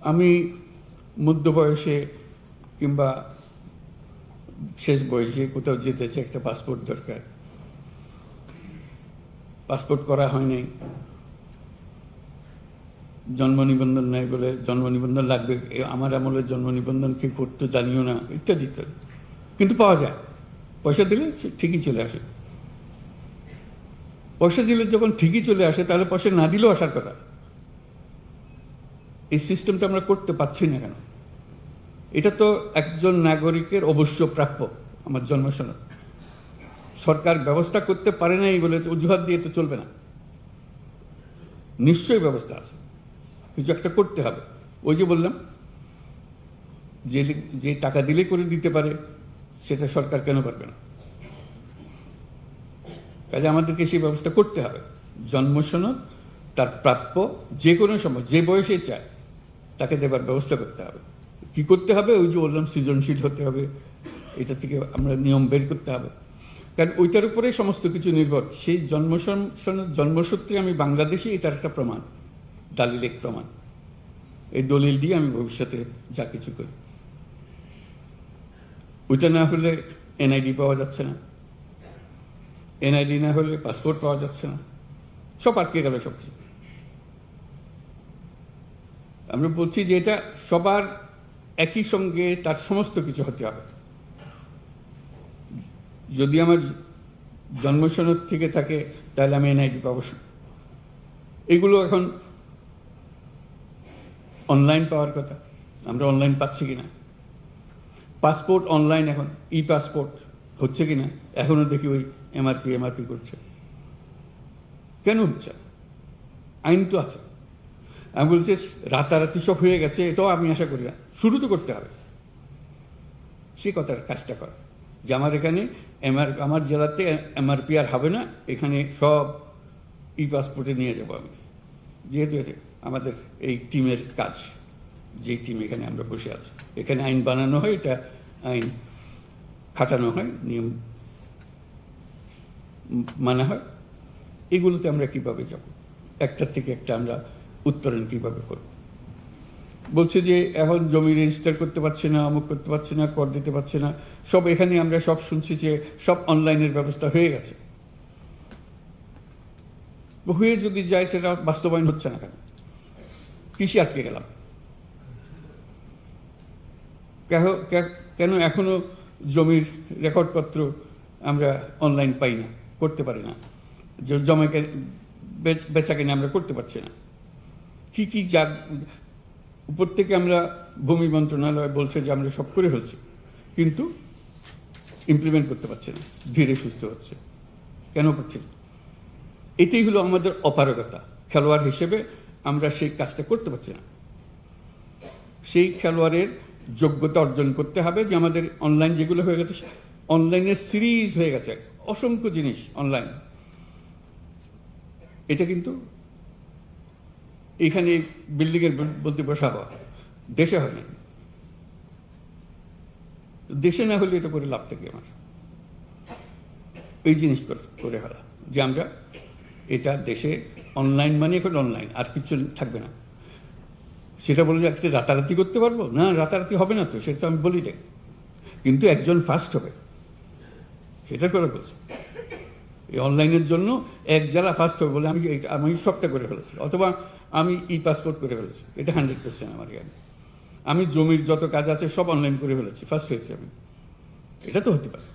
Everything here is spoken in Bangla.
আমি মধ্য বয়সে কিংবা শেষ বয়সে কোথাও যেতে চাই, একটা পাসপোর্ট দরকার। পাসপোর্ট করা হয়নি, জন্ম নিবন্ধন নাই বলে জন্ম নিবন্ধন লাগবে, আমার আমলে জন্ম নিবন্ধন কি করতে জানিও না, ইত্যাদি ইত্যাদি। কিন্তু পাওয়া যায়, পয়সা দিলে ঠিকই চলে আসে। পয়সা দিলে যখন ঠিকই চলে আসে, তাহলে পয়সা না দিলেও আসার কথা। এই সিস্টেমটা আমরা করতে পারছি না কেন? এটা তো একজন নাগরিকের অবশ্য প্রাপ্য, আমার জন্ম সনদ। সরকার ব্যবস্থা করতে পারে নাই বলে অজুহাত দিয়ে তো চলবে না, নিশ্চয়ই ব্যবস্থা আছে, কিছু একটা করতে হবে। ওই যে বললাম, যে টাকা দিলে করে দিতে পারে, সেটা সরকার কেন পারবে না? কাজে আমাদেরকে সেই ব্যবস্থা করতে হবে। জন্ম সনদ তার প্রাপ্য যে কোনো সময় যে বয়সে চায় তাকে দেবার ব্যবস্থা করতে হবে। কি করতে হবে? ওই যে বললাম, সৃজনশীল হতে হবে, এটা থেকে আমরা নিয়ম বের করতে হবে। কারণ ওইটার উপরে সমস্ত কিছু নির্ভর। সেই জন্মসূত্রে আমি বাংলাদেশি, এটার একটা প্রমাণ, দালিলিক প্রমাণ। এই দলিল দিয়ে আমি ভবিষ্যতে যা কিছু করি। ওইটা না হলে এনআইডি পাওয়া যাচ্ছে না, এনআইডি না হলে পাসপোর্ট পাওয়া যাচ্ছে না, সব আটকে গেল সবকিছু। আমরা বলছি যে এটা সবার একই সঙ্গে তার সমস্ত কিছু হতে হবে। যদি আমার জন্ম সনদ থেকে থাকে, তাহলে আমি এনআইডি পাবো। এগুলো এখন অনলাইন পাওয়ার কথা, আমরা অনলাইন পাচ্ছি কিনা? পাসপোর্ট অনলাইন, এখন ই পাসপোর্ট হচ্ছে কিনা? এখনো দেখি ওই এমআরপি করছে। কেন হচ্ছে? আইন তো আছে। আমি বলছি রাতারাতি সব হয়ে গেছে, এটাও আমি আশা করি না। শুরু তো করতে হবে, সে কথার কাজটা কর যে আমার এখানে আমার জেলাতে এমআরপি আর হবে না, এখানে সব ই পাসপোর্টে নিয়ে যাবো আমি। যেহেতু আমাদের এই টিমের কাজ, যে টিম এখানে আমরা বসে আছি, এখানে আইন বানানো হয়, এটা আইন খাটানো হয়, নিয়ম মানা হয়। এগুলোতে আমরা কিভাবে যাব? একটার থেকে একটা আমরা উত্তরণ কিভাবে করব? বলছে যে এখন জমি রেজিস্টার করতে পারছে না, অমুক করতে পারছে না, কর দিতে পারছে না, সব এখানে আমরা সব শুনছি যে সব অনলাইনের ব্যবস্থা হয়ে গেছে। হয়ে যদি যায়, সেটা বাস্তবায়ন হচ্ছে না কেন? কৃষি আটকে গেলাম কেন? এখনো জমির রেকর্ডপত্র আমরা অনলাইন পাই না, করতে পারি না। জমাকে বেচা কিনে আমরা করতে পারছি না। কি কি যা উপর থেকে আমরা, ভূমি মন্ত্রণালয় বলছে যে আমরা সব করে ফেলছি, কিন্তু ইমপ্লিমেন্ট করতে পারছি না, ধীরে সুস্থ হচ্ছে। কেন পারছি না? এটাই হলো আমাদের অপারগতা। খেলোয়াড় হিসেবে আমরা সেই কাজটা করতে পারছি না। সেই খেলোয়াড়ের যোগ্যতা অর্জন করতে হবে, যে আমাদের অনলাইন যেগুলো হয়ে গেছে, অনলাইনের সিরিজ হয়ে গেছে, অসংখ্য জিনিস অনলাইন। এটা কিন্তু এখানে বিল্ডিং এর বলতে বসা হওয়া, দেশে হয় না। দেশে না হলে এটা করে লাভ থাকে আমার। এই জিনিস করে হলা যে আমরা এটা দেশে অনলাইন, মানে এখন অনলাইন, আর কিছু থাকবে না। সেটা বলে যে একটা রাতারাতি করতে পারবো না, রাতারাতি হবে না তো, সেটা আমি বলি না। কিন্তু একজন ফার্স্ট হবে, সেটা করে বলছি। এই অনলাইনের জন্য এক জেলা ফার্স্ট হবে বলে আমি সবটা করে ফেলেছি, অথবা আমি ই পাসপোর্ট করে ফেলেছি, এটা 100% আমার জ্ঞান। আমি জমির যত কাজ আছে সব অনলাইন করে ফেলেছি, ফার্স্ট হয়েছি আমি। এটা তো হতে পারে।